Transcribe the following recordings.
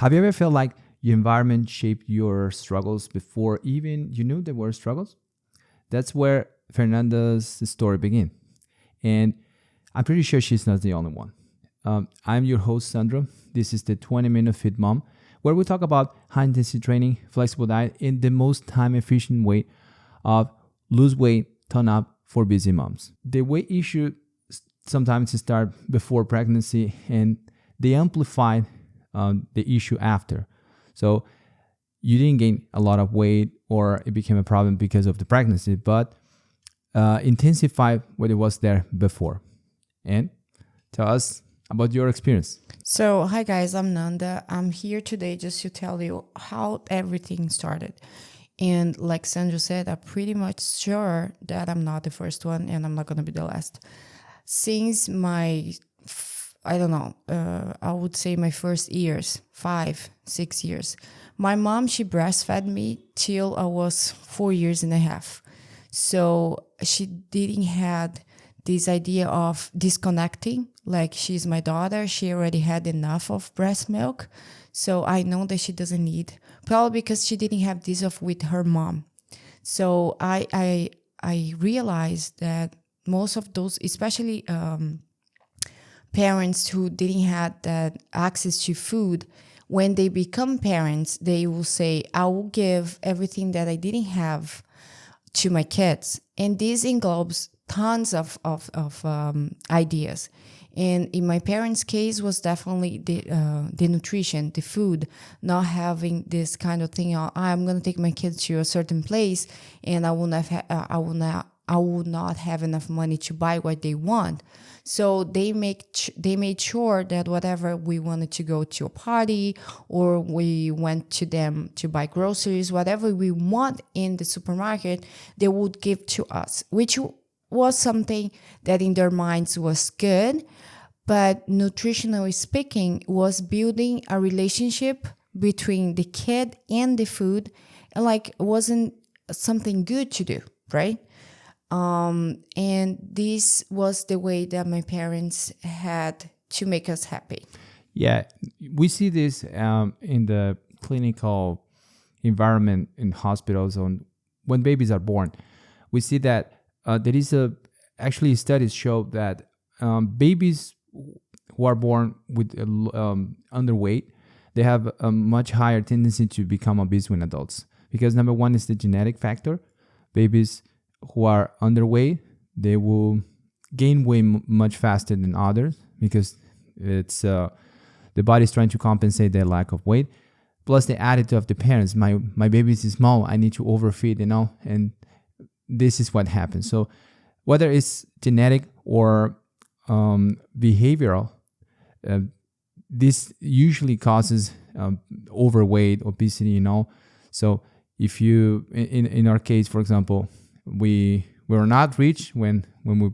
Have you ever felt like your environment shaped your struggles before even you knew they were struggles? That's where Fernanda's story begins. And I'm pretty sure she's not the only one. I'm your host, Sandra. This is the 20-minute Fit Mom, where we talk about high intensity training, flexible diet, and the most time efficient way of lose weight, tone up for busy moms. The weight issue sometimes start before pregnancy, and they amplify the issue after. So you didn't gain a lot of weight or it became a problem because of the pregnancy, but intensify what it was there before. And tell us about your experience. So, hi guys, I'm Nanda. I'm here today just to tell you how everything started. And like Sandra said, I'm pretty much sure that I'm not the first one and I'm not going to be the last. Since I would say my first years, 5-6 years, my mom, she breastfed me till I was 4 years and a half. So she didn't had this idea of disconnecting, like she's my daughter, she already had enough of breast milk. So I know that she doesn't need, probably because she didn't have this of with her mom. So I realized that most of those, especially parents who didn't have that access to food, when they become parents, they will say, I will give everything that I didn't have to my kids. And this englobes tons of ideas. And in my parents' case was definitely the nutrition, the food, not having this kind of thing. I'm going to take my kids to a certain place and I will not have enough money to buy what they want. So they made sure that whatever we wanted to go to a party or we went to them to buy groceries, whatever we want in the supermarket, they would give to us, which was something that in their minds was good. But nutritionally speaking, was building a relationship between the kid and the food, and like wasn't something good to do, right? And this was the way that my parents had to make us happy. Yeah, we see this in the clinical environment in hospitals when babies are born. We see that there is actually studies show that babies who are born with underweight, they have a much higher tendency to become obese when adults. Because number one is the genetic factor. Babies who are underweight, they will gain weight much faster than others because it's the body is trying to compensate their lack of weight. Plus the attitude of the parents, my baby is small, I need to overfeed, and this is what happens. So whether it's genetic or behavioral, this usually causes overweight, obesity, So if you, in our case, for example, we were not rich when we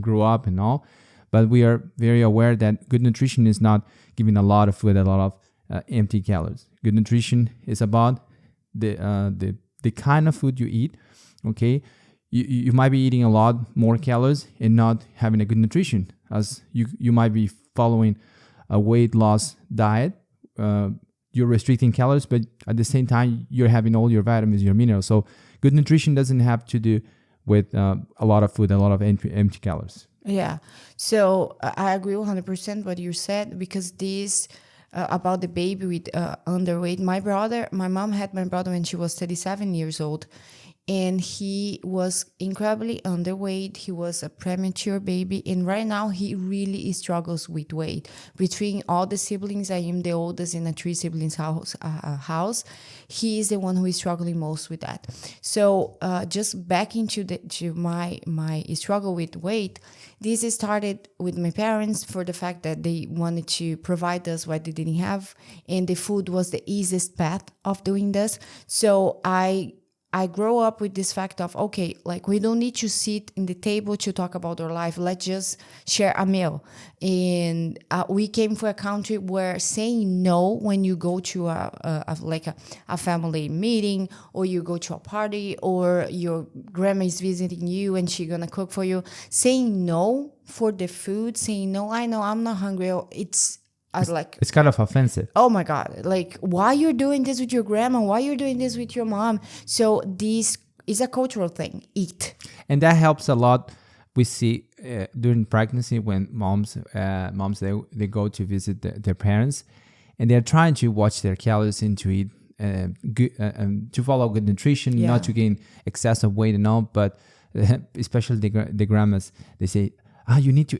grew up and all, but we are very aware that good nutrition is not giving a lot of food, a lot of empty calories. Good nutrition is about the kind of food you eat. Okay, you might be eating a lot more calories and not having a good nutrition, as you might be following a weight loss diet. You're restricting calories, but at the same time, you're having all your vitamins, your minerals. So good nutrition doesn't have to do with a lot of food, a lot of empty calories. Yeah. So I agree 100% what you said, because this about the baby with underweight. My mom had my brother when she was 37 years old. And he was incredibly underweight. He was a premature baby. And right now, he really struggles with weight. Between all the siblings, I am the oldest in a 3 siblings house. He is the one who is struggling most with that. So just back into my struggle with weight, this started with my parents for the fact that they wanted to provide us what they didn't have. And the food was the easiest path of doing this. So I grow up with this fact of, okay, like we don't need to sit in the table to talk about our life. Let's just share a meal. And we came from a country where saying no when you go to a family meeting, or you go to a party, or your grandma is visiting you and she's gonna cook for you, saying no for the food, saying no, I know I'm not hungry, it's I was like, It's kind of offensive. oh my God, like, why you're doing this with your grandma? Why you're doing this with your mom? So this is a cultural thing. Eat. And that helps a lot. We see during pregnancy when moms they go to visit their parents, and they're trying to watch their calories and to eat good, to follow good nutrition, Yeah. not to gain excessive weight and all. But especially the grandmas, they say, you need to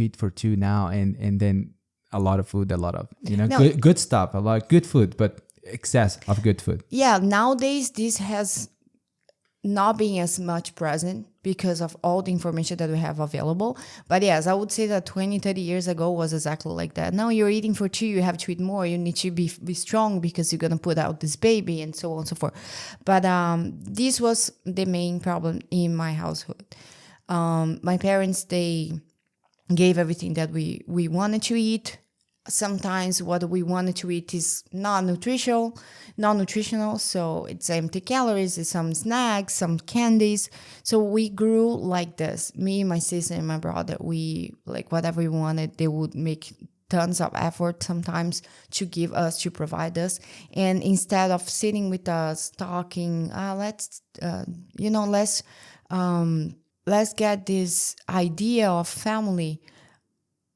eat for two now, and then a lot of food, a lot of No. good stuff, a lot of good food, but excess of good food. Yeah, nowadays this has not been as much present because of all the information that we have available. But yes, I would say that 20, 30 years ago was exactly like that. Now you're eating for two, you have to eat more. You need to be strong because you're going to put out this baby and so on and so forth. But this was the main problem in my household. My parents, they gave everything that we wanted to eat. Sometimes what we wanted to eat is non-nutritional, so it's empty calories, it's some snacks, some candies. So we grew like this. Me, my sister, and my brother, we, like, whatever we wanted, they would make tons of effort sometimes to give us, to provide us. And instead of sitting with us talking, let's get this idea of family.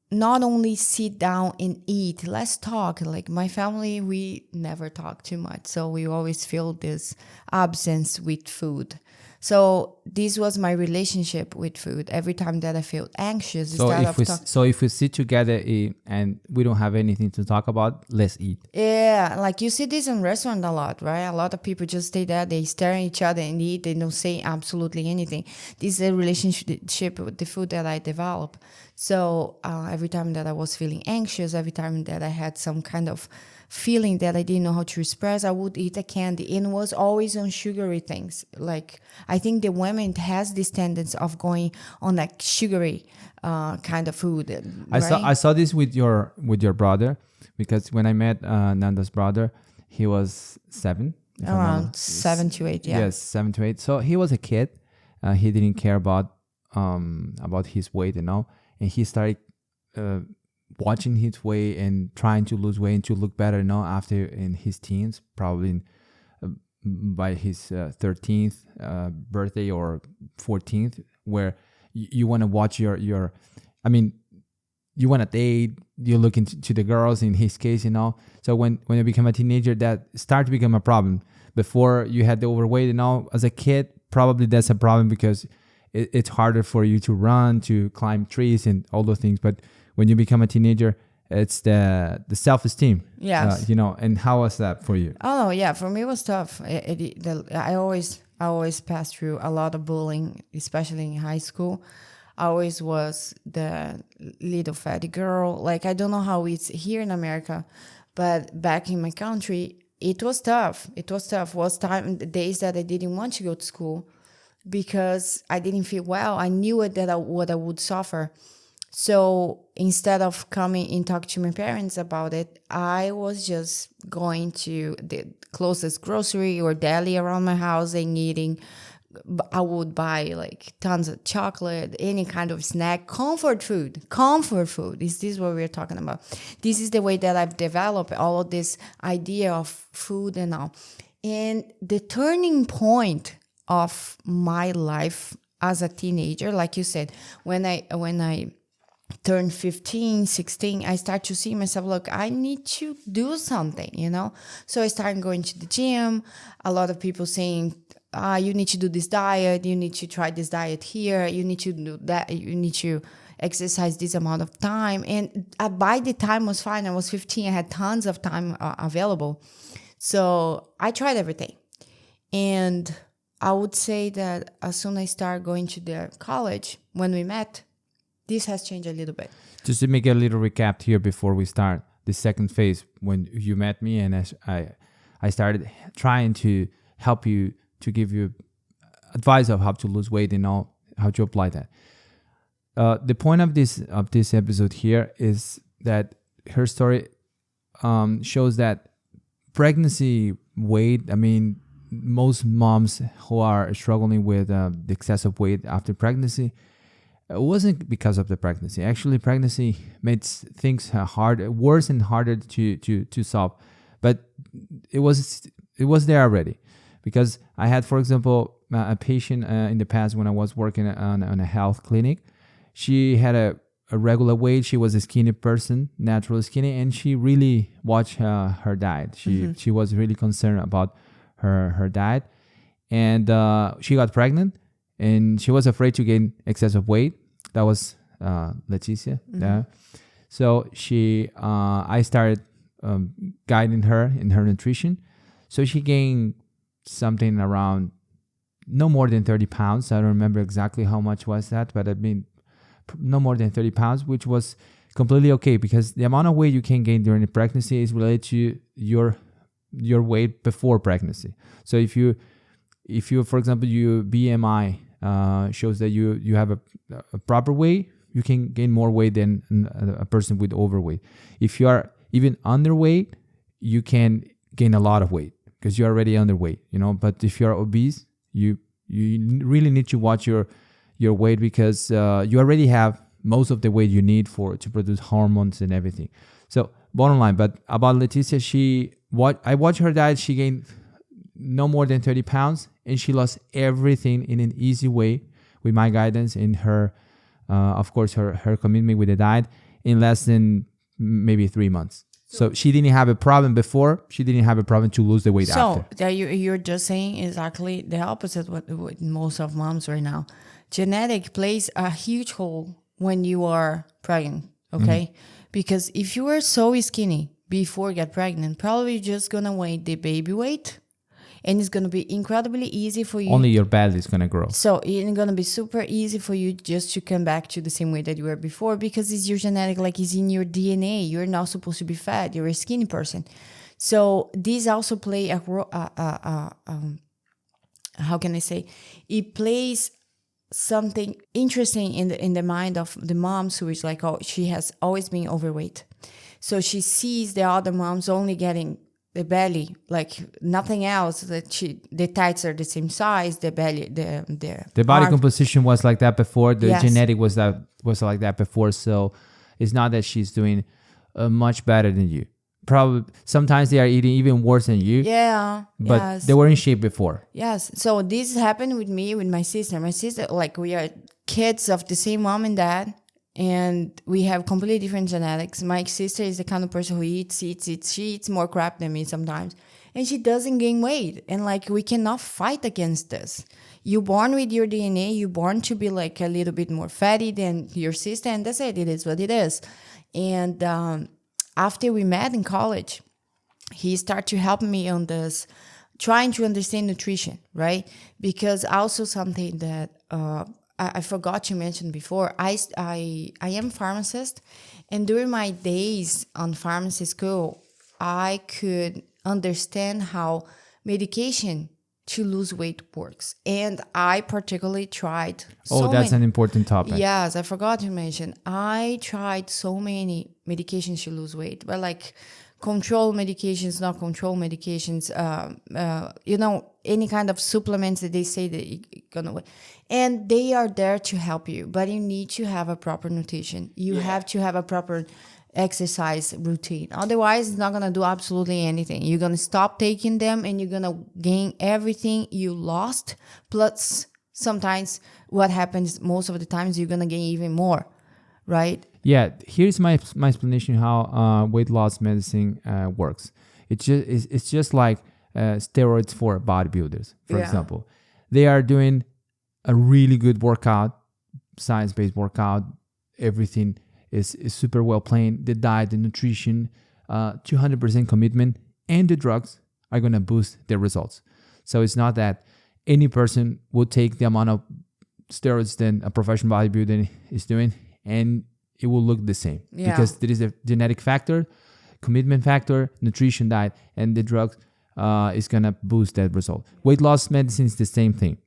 Not only sit down and eat, let's talk. Like my family, we never talk too much. So we always feel this absence with food. So this was my relationship with food. Every time that I feel anxious, So if we sit together and we don't have anything to talk about, let's eat. Yeah, like you see this in restaurant a lot, right? A lot of people just stay there, they stare at each other and eat, they don't say absolutely anything. This is a relationship with the food that I develop. So every time that I was feeling anxious, every time that I had some kind of feeling that I didn't know how to express, I would eat a candy, and was always on sugary things. Like I think the women has this tendency of going on like sugary kind of food. Right? I saw this with your brother, because when I met Nanda's brother, he was 7. Around 7 to 8, yeah. Yes, 7 to 8. So he was a kid. He didn't care about his weight and all, and he started watching his weight and trying to lose weight and to look better now after in his teens, probably by his 13th birthday or 14th, where you want to watch your you want to date, you look into the girls in his case, so when you become a teenager, that start to become a problem. Before you had the overweight and all, as a kid, probably that's a problem because it's harder for you to run, to climb trees and all those things. But when you become a teenager, it's the self-esteem. Yes. And how was that for you? Oh, yeah. For me, it was tough. I always passed through a lot of bullying, especially in high school. I always was the little fatty girl. Like, I don't know how it's here in America, but back in my country, it was tough. It was tough. Days that I didn't want to go to school because I didn't feel well. I knew what I would suffer. So instead of coming and talk to my parents about it, I was just going to the closest grocery or deli around my house and eating. I would buy like tons of chocolate, any kind of snack, comfort food. Is this what we're talking about? This is the way that I've developed all of this idea of food and all. And the turning point of my life as a teenager, like you said, when I turned 15, 16, I start to see myself, look, I need to do something, So I started going to the gym. A lot of people saying, you need to do this diet. You need to try this diet here. You need to do that. You need to exercise this amount of time. And by the time was fine. I was 15. I had tons of time available. So I tried everything. And I would say that as soon as I started going to the college, when we met, this has changed a little bit. Just to make a little recap here before we start the second phase, when you met me and I started trying to help you, to give you advice of how to lose weight and all, how to apply that. The point of this episode here is that her story shows that pregnancy weight, most moms who are struggling with the excessive weight after pregnancy, It wasn't because of the pregnancy. Actually, pregnancy made things worse and harder to solve. But it was there already, because I had, for example, a patient in the past when I was working on a health clinic. She had a regular weight. She was a skinny person, naturally skinny, and she really watched her diet. She was really concerned about her diet, and she got pregnant, and she was afraid to gain excessive weight. That was Leticia. Yeah. So I started guiding her in her nutrition. So she gained something around no more than 30 pounds. I don't remember exactly how much was that, but I mean, no more than 30 pounds, which was completely okay, because the amount of weight you can gain during the pregnancy is related to your weight before pregnancy. So if you, for example, your BMI shows that you have a proper weight, you can gain more weight than a person with overweight. If you are even underweight, you can gain a lot of weight because you're already underweight, But if you're obese, you really need to watch your weight, because you already have most of the weight you need to produce hormones and everything. So bottom line, but about Leticia, I watched her diet. She gained no more than 30 pounds, and she lost everything in an easy way with my guidance and her, of course, her commitment with the diet in less than maybe 3 months. So she didn't have a problem before. She didn't have a problem to lose the weight after. So you're just saying exactly the opposite with most of moms right now. Genetic plays a huge role when you are pregnant, okay? Because if you are so skinny before you get pregnant, probably you're just going to weigh the baby weight, and it's going to be incredibly easy for you. Only your belly is going to grow. So it's going to be super easy for you just to come back to the same way that you were before, because it's your genetic, like it's in your DNA. You're not supposed to be fat. You're a skinny person. So these also play how can I say? It plays something interesting in the mind of the moms who is like, oh, she has always been overweight. So she sees the other moms only getting the belly, like nothing else, the tights are the same size, the belly, the body composition was like that before. The Yes. genetic was like that before. So it's not that she's doing much better than you. Probably sometimes they are eating even worse than you. Yeah. But yes. they were in shape before. Yes. So this happened with me, with my sister. My sister, like we are kids of the same mom and dad, and we have completely different genetics. My sister is the kind of person who eats. She eats more crap than me sometimes. And she doesn't gain weight. And like, we cannot fight against this. You're born with your DNA. You're born to be like a little bit more fatty than your sister. And that's it. It is what it is. And after we met in college, he started to help me on this, trying to understand nutrition, right? Because also something that I forgot to mention before, I am a pharmacist, and during my days on pharmacy school, I could understand how medication to lose weight works. And I particularly tried That's an important topic. Yes, I forgot to mention. I tried so many medications to lose weight, but like control medications, not control medications, any kind of supplements that they say that you're gonna, and they are there to help you, but you need to have a proper nutrition. You have to have a proper exercise routine. Otherwise, it's not gonna do absolutely anything. You're gonna stop taking them, and you're gonna gain everything you lost. Plus, sometimes what happens most of the times, you're gonna gain even more, right? Yeah, here's my explanation how weight loss medicine works. It's just like steroids for bodybuilders, for example. They are doing a really good workout, science-based workout. Everything is super well planned. The diet, the nutrition, 200% commitment, and the drugs are going to boost their results. So it's not that any person will take the amount of steroids than a professional bodybuilder is doing, and it will look the same. Because there is a genetic factor, commitment factor, nutrition, diet, and the drugs is going to boost that result. Weight loss medicine is the same thing.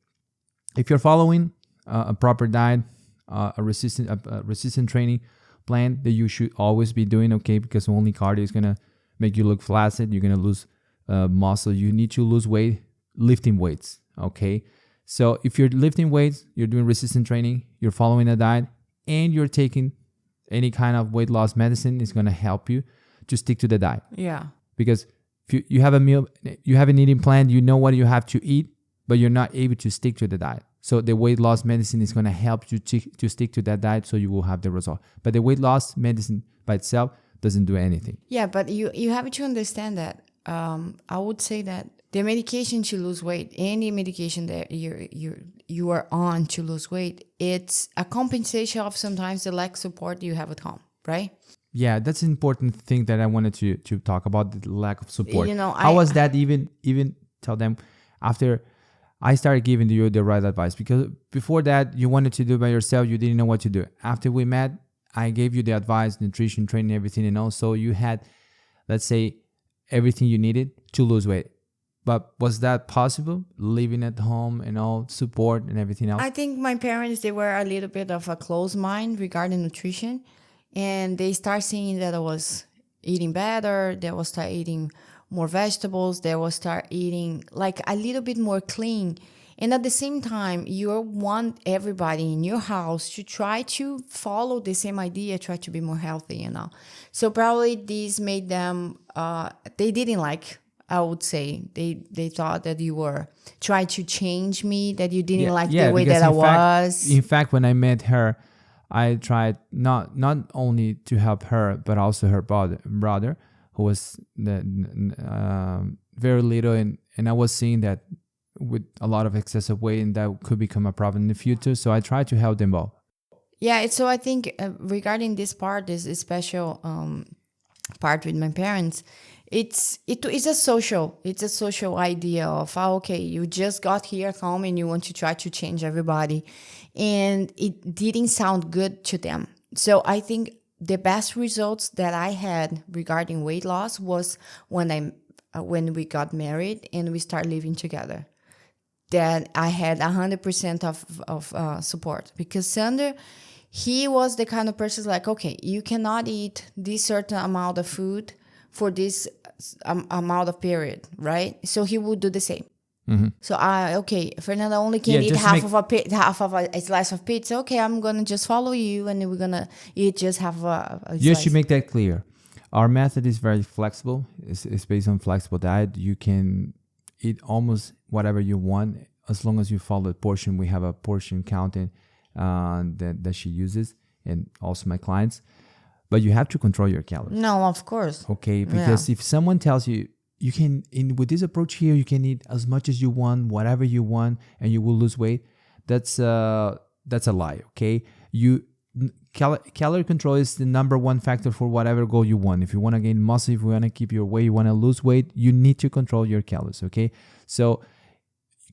If you're following a proper diet, a resistant training plan that you should always be doing, okay, because only cardio is going to make you look flaccid. You're going to lose muscle. You need to lose weight lifting weights, okay? So if you're lifting weights, you're doing resistance training, you're following a diet, and you're taking any kind of weight loss medicine, it's going to help you to stick to the diet. Yeah. Because if you have a meal, you have an eating plan, you know what you have to eat, but you're not able to stick to the diet. So the weight loss medicine is going to help you to stick to that diet, so you will have the result. But the weight loss medicine by itself doesn't do anything. Yeah, but you have to understand that. I would say that the medication to lose weight, any medication that you are on to lose weight, it's a compensation of sometimes the lack of support you have at home, right? Yeah, that's an important thing that I wanted to talk about, the lack of support. You know, how was that even tell them after I started giving you the right advice? Because before that, you wanted to do it by yourself. You didn't know what to do. After we met, I gave you the advice, nutrition, training, everything, and also you had, let's say, everything you needed to lose weight. But was that possible, living at home and all support and everything else? I think my parents, they were a little bit of a closed mind regarding nutrition, and they start seeing that I was eating better, they will start eating more vegetables, they will start eating like a little bit more clean. And at the same time, you want everybody in your house to try to follow the same idea, try to be more healthy, you know. So probably this made them, they didn't like, I would say. They thought that you were trying to change me, that you didn't like the way that I was. In fact, when I met her, I tried not only to help her, but also her brother who was very little. And I was seeing that with a lot of excessive weight, and that could become a problem in the future. So I tried to help them both. Yeah, so I think regarding this part, this special part with my parents, it's a social idea of okay, you just got here at home and you want to try to change everybody, and it didn't sound good to them. So I think the best results that I had regarding weight loss was when we got married and we started living together. That I had 100% of support, because Sander, he was the kind of person like, okay, you cannot eat this certain amount of food for this amount of period, right? So he would do the same. Mm-hmm. So okay, Fernanda only can eat half of a slice of pizza. Okay, I'm gonna just follow you, and we're gonna eat just half a You slice. should make that clear. Our method is very flexible. It's based on flexible diet. You can eat almost whatever you want as long as you follow the portion. We have a portion counting that she uses, and also my clients. But you have to control your calories. No, of course. Okay, because if someone tells you you can, with this approach here, you can eat as much as you want, whatever you want, and you will lose weight, that's a lie. Okay, calorie control is the number one factor for whatever goal you want. If you want to gain muscle, if you want to keep your weight, you want to lose weight, you need to control your calories. Okay, so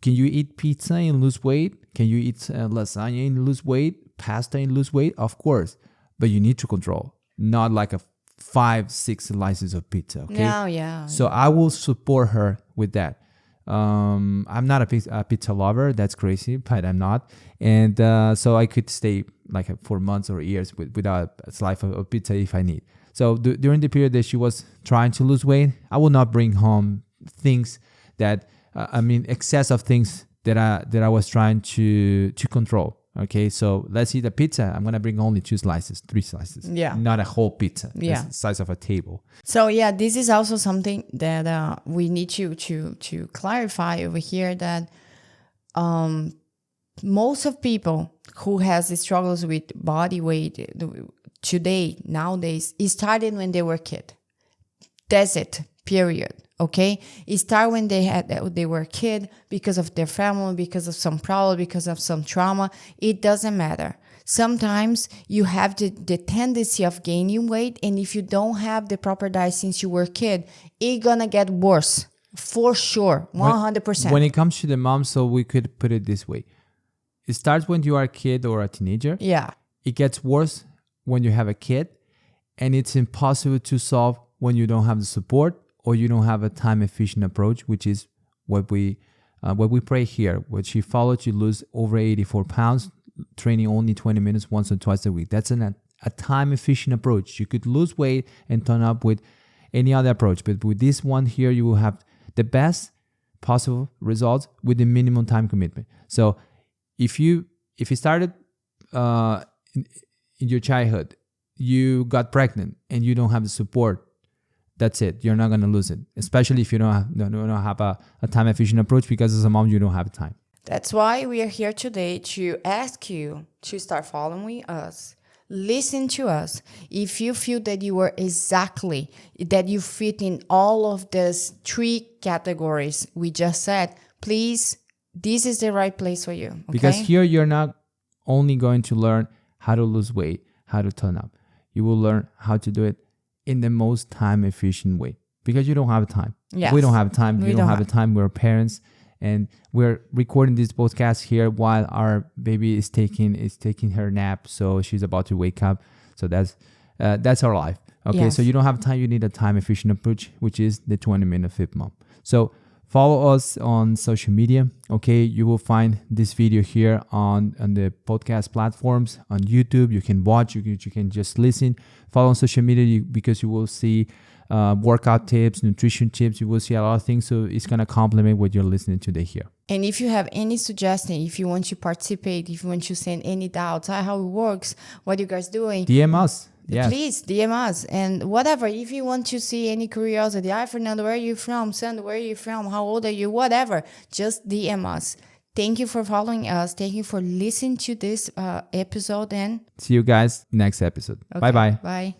can you eat pizza and lose weight? Can you eat lasagna and lose weight? Pasta and lose weight? Of course, but you need to control. Not like a 5-6 slices of pizza. Okay. No, yeah. So I will support her with that. I'm not a pizza lover. That's crazy, but I'm not. And so I could stay like for months or years without a slice of pizza if I need. So during the period that she was trying to lose weight, I will not bring home things that excess of things that I was trying to control. Okay, so let's eat a pizza. I'm gonna bring only 2 slices, 3 slices. Yeah, not a whole pizza. Yeah, the size of a table. So yeah, this is also something that we need to clarify over here, that most of people who has the struggles with body weight nowadays, it started when they were a kid. That's it. Period. Okay, it started when they were a kid, because of their family, because of some problem, because of some trauma. It doesn't matter. Sometimes you have the tendency of gaining weight, and if you don't have the proper diet since you were a kid, it's gonna get worse for sure, 100%. When it comes to the mom, so we could put it this way: it starts when you are a kid or a teenager. Yeah. It gets worse when you have a kid, and it's impossible to solve when you don't have the support, or you don't have a time-efficient approach, which is what we pray here. What she followed, you lose over 84 pounds, training only 20 minutes once or twice a week. That's a time-efficient approach. You could lose weight and turn up with any other approach, but with this one here, you will have the best possible results with the minimum time commitment. So if you started in your childhood, you got pregnant and you don't have the support, that's it. You're not going to lose it, especially if you don't have a time efficient approach, because as a mom, you don't have time. That's why we are here today to ask you to start following us. Listen to us. If you feel that that you fit in all of these 3 categories we just said, please, this is the right place for you. Okay? Because here you're not only going to learn how to lose weight, how to tone up. You will learn how to do it in the most time efficient way, because you don't have time. Yes. We don't have time. You don't have time. We're parents, and we're recording this podcast here while our baby is taking her nap. So she's about to wake up. So that's our life. Okay. Yes. So you don't have time. You need a time efficient approach, which is the 20-minute Fit Mom. So follow us on social media. Okay. You will find this video here on the podcast platforms, on YouTube. You can watch, you can just listen. Follow on social media because you will see workout tips, nutrition tips. You will see a lot of things. So it's going to complement what you're listening today here. And if you have any suggestion, if you want to participate, if you want to send any doubts, how it works, what you guys doing, DM us. Yes. Please DM us, and whatever. If you want to see any curiosity, hi Fernando, where are you from? Sandra, where are you from? How old are you? Whatever, just DM us. Thank you for following us. Thank you for listening to this episode, and see you guys next episode. Okay, Bye. Bye.